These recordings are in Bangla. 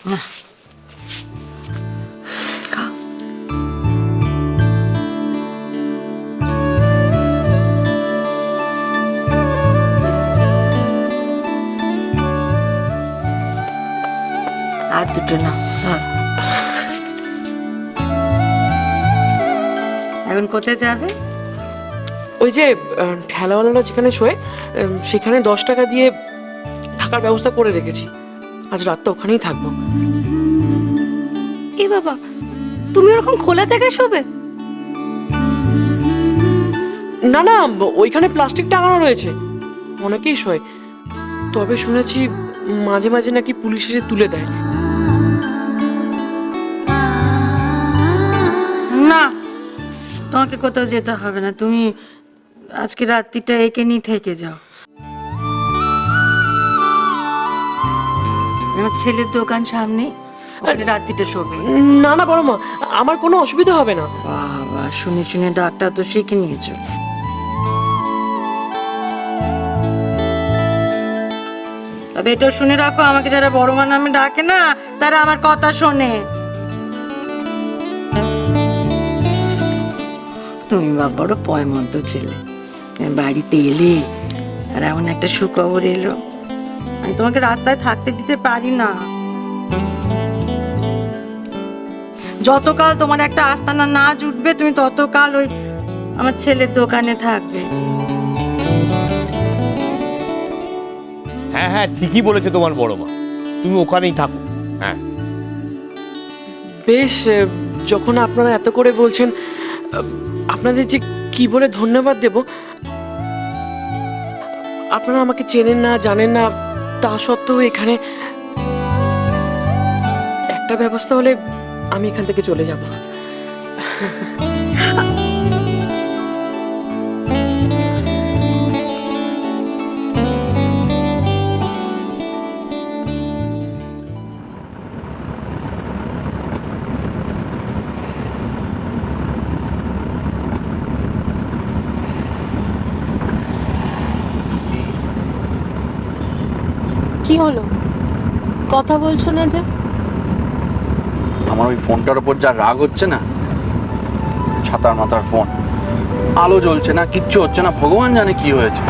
আর দুটো না। এখন কোথায় যাবে? ওই যে ঠেলাওয়ালারা যেখানে শোয় সেখানে 10 টাকা দিয়ে থাকার ব্যবস্থা করে রেখেছি। আজ রাতটা ওখানেই থাকবো। এ বাবা, তুমি ওরকম খোলা জায়গায় শোবে? না না, ওইখানে প্লাস্টিক টাঙানো রয়েছে, অনেকেই শোয়। তবে শুনেছি মাঝে মাঝে নাকি পুলিশ এসে তুলে দেয়। না, তোমাকে কোথাও যেতে হবে না। তুমি আজকে রাত্রিটা একে নিয়ে থেকে যাও। আমার ছেলের দোকান সামনে, ওখানে রাত্রিটা শোবে। না না বড় মা, আমার কোনো অসুবিধা হবে না। বাবা, শুনে শুনে ডাক্তার তো শিখে নিয়েছো। তবে এটা শুনে রাখো, আমাকে যারা বড় মা নামে ডাকে না, তারা আমার কথা শোনে। তুমি বাবা বড় পয়মন্ত ছেলে, বাড়িতে এলে আর এমন একটা সুখবর এলো, আমি তোমাকে রাস্তায় থাকতে দিতে পারি না। যতকাল তোমার একটা আস্তানা না জুটবে, তুমি ততকাল ওই আমার ছেলের দোকানে থাকবে। হ্যাঁ হ্যাঁ, ঠিকই বলেছে তোমার বড় মা, তুমি ওখানেই থাকো। হ্যাঁ বেশ, যখন আপনারা এত করে বলছেন, আপনাদের যে কি বলে ধন্যবাদ দেব। আপনারা আমাকে চেনেন না, জানেন না, তা সত্ত্বেও এখানে একটা ব্যবস্থা হলে আমি এখান থেকে চলে যাব। কি হলো, কথা বলছো না যে? আমার ওই ফোনটার উপর যা রাগ হচ্ছে না, ছাতার মাথার ফোন, আলো জ্বলছে না, কিচ্ছু হচ্ছে না, ভগবান জানে কি হয়েছে।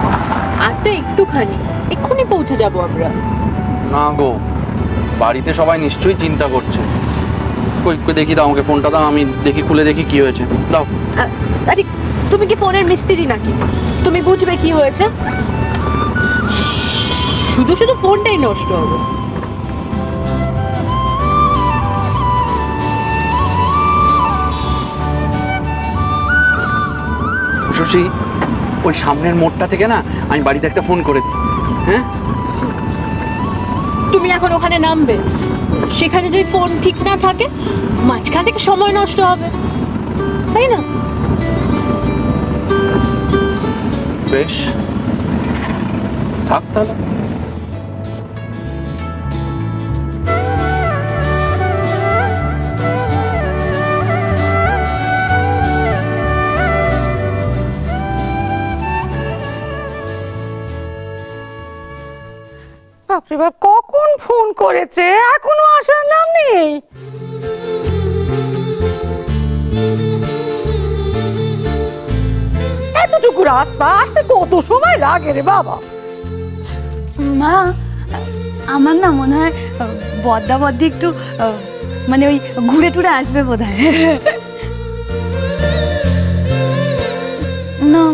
আর তো একটুখানি, এক্ষুনি পৌঁছে যাব আমরা। না গো, বাড়িতে সবাই নিশ্চয়ই চিন্তা করছে। কই কই দেখি, দাও আমাকে ফোনটা, দাও, আমি দেখি, খুলে দেখি কি হয়েছে, দাও। আরে তুমি কি ফোনের মিস্ত্রি নাকি? তুমি বুঝবে কি হয়েছে? শুধু শুধু ফোনটাই নষ্ট হবে। শশী, ওই সামনের মোড়টা থেকে না আমি বাড়িতে একটা ফোন করে দিই। হ্যাঁ, তুমি এখন ওখানে নামবে, সেখানে যদি ফোন ঠিক না থাকে মাঝখান থেকে সময় নষ্ট হবে, তাই না? বেশ, থাক তাহলে। বাপরে বাপ, কখন ফোন করেছে, এখনো আসার নাম নেই। এতটুকু রাস্তা আসতে কত সময় লাগে রে বাবা? মা, আমার না মনে হয় বদ্দা বদ্দি একটু মানে ওই ঘুরে টুরে আসবে বোধহয়। না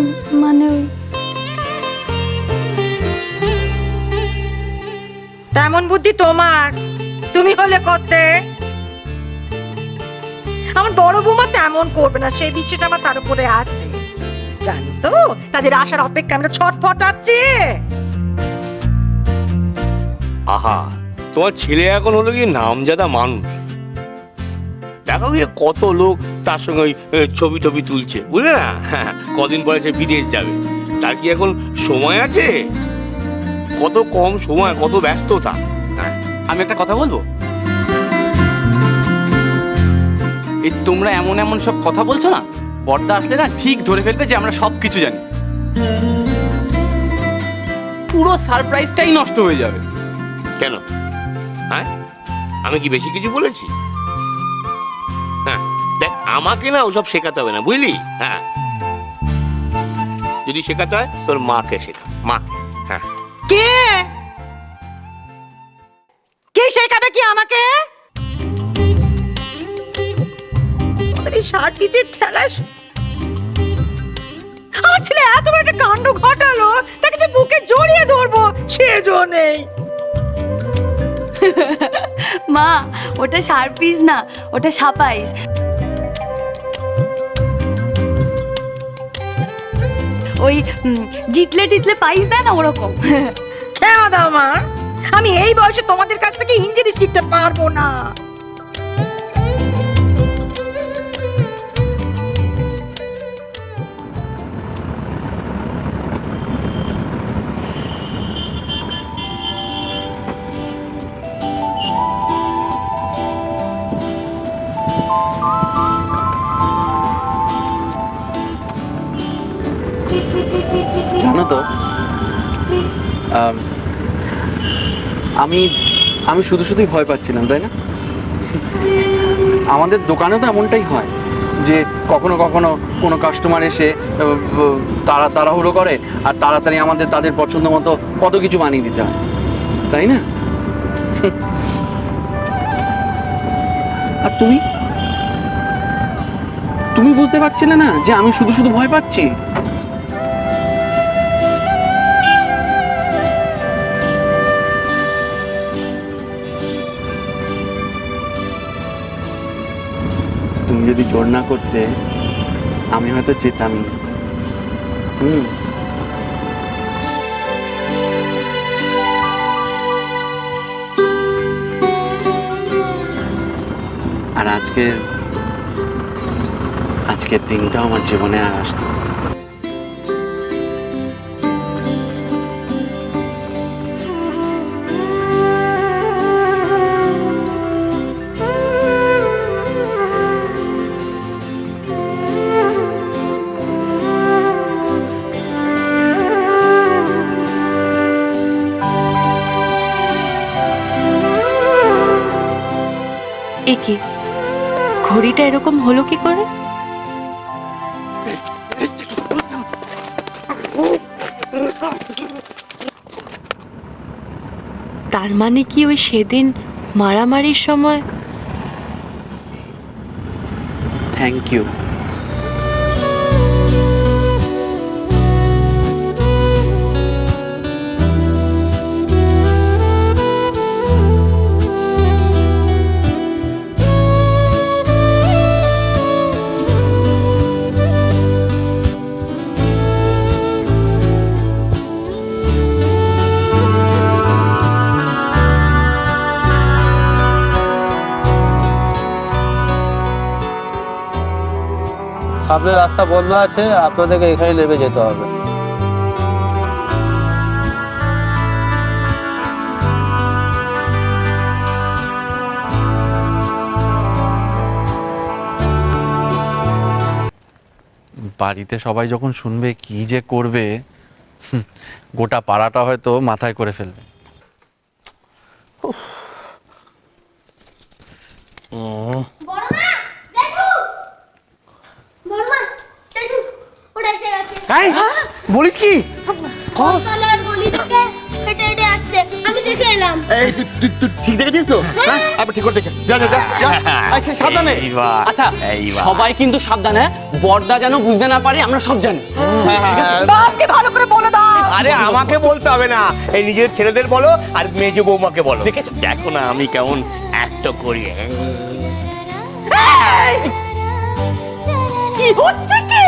মানে ওই তেমন বুদ্ধি তোমার, তুমি হলে করতে। আমার বড় বৌমা তেমন করবে না, সেই বিষয়টা আমার তার উপরে আছে। জানি তো, তাদের আসার অপেক্ষা আমরা ছটফটাচ্ছি। আহা, তোমার ছেলে এখন হলো কি নামজাদা মানুষ। দেখো গিয়ে কত লোক তার সঙ্গে ওই ছবি টবি তুলছে, বুঝলে না? কদিন পরে সে বিদেশ যাবে, তার কি এখন সময় আছে? কত কম সময়, কত ব্যস্ততা। হ্যাঁ, আমি একটা কথা বলবো? এই তোমরা এমন এমন সব কথা বলছো না, বর্দা আসলে না ঠিক ধরে ফেলবে যে আমরা সব কিছু জানি। পুরো সারপ্রাইজটাই নষ্ট হয়ে যাবে। কেন? হ্যাঁ, আমি কি বেশি কিছু বলেছি? হ্যাঁ দেখ, আমাকে না ওসব শেখাতে হবে না, বুঝলি? হ্যাঁ, যদি শেখাতে হয় তোর মাকে শেখা, মাকে। হ্যাঁ, কে কে শেখাবে কি আমাকে? এই ষাট পিচের ঠেলাস আমার ছেলে এত বড় একটা কাণ্ড ঘটালো, তাকে যে বুকে জড়িয়ে ধরবো সেজো নেই। মা, ওটা শার্পিস না, ওটা সাপাইস। ওই জিতলে টিতলে পাইস দেয় না, ওরকম। খেয়া দাও মা, আমি এই বয়সে তোমাদের কাছ থেকে ইঞ্জিনিয়ার শিখতে পারবো না। জানো তো, আমি আমি শুধু শুধুই ভয় পাচ্ছিলাম, তাই না? আমাদের দোকানে তো এমনটাই হয় যে কখনো কখনো কোনো কাস্টমার এসে তাড়াহুড়ো করে আর তাড়াতাড়ি আমাদের তাদের পছন্দ মতো কত কিছু বানিয়ে দিতে হয়, তাই না? আর তুমি বুঝতে পারছিলে না যে আমি শুধু শুধু ভয় পাচ্ছি? তুমি যদি জোর না করতে আমি হয়তো যেতামই। আর আজকের দিনটা আমার জীবনে আর আসতো না। এ কি, ঘড়িটা এরকম হলো কি করে? তার মানে কি ওই সেদিন মারামারির সময়? Thank you. সামনে রাস্তা বন্ধ আছে, আপনাদেরকে এখানে নেমে যেতে হবে। বাড়িতে সবাই যখন শুনবে কি যে করবে, গোটা পাড়াটা হয়তো মাথায় করে ফেলবে। বলিস কি? আমি দেখে এলাম। তুই ঠিক দেখেছিস তো? হ্যাঁ, আবার ঠিক করে দেখে যা যা যা যা। আচ্ছা সাবধানে। আচ্ছা, সবাই কিন্তু সাবধানে, বড়দা যেন বুঝতে না পারে, আমরা সব জানি। বাপকে ভালো করে বলে দাও। আরে আমাকে বলতে হবে না, এই নিজের ছেলেদের বলো আর মেজো বৌমাকে বলো। দেখেছো, দেখো না আমি কেমন অ্যাক্ট করি। কি হচ্ছে কি?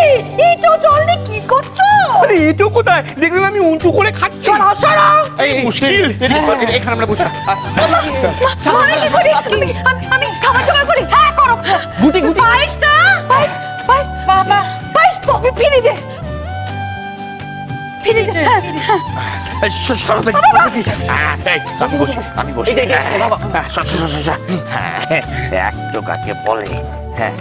ইটো জল দিয়ে কি করছো? আরে এটো কোথায়? দেখলাম আমি উঁচু করে খাচ্ছি। সরাও সরাও। এই মুশকিল, এখানে আমরা বসে। আমি খাবার জোগাড় করি। হ্যাঁ করো। গুটি গুটি। পায়েস না? পায়েস পায়েস বাবা পায়েস পপি ফ্রিজে। ফ্রিজে। এই সরো দেখি। আমি বসি আমি বসি। বাবা হ্যাঁ, অ্যাক্ট কাকে বলে? হ্যাঁ।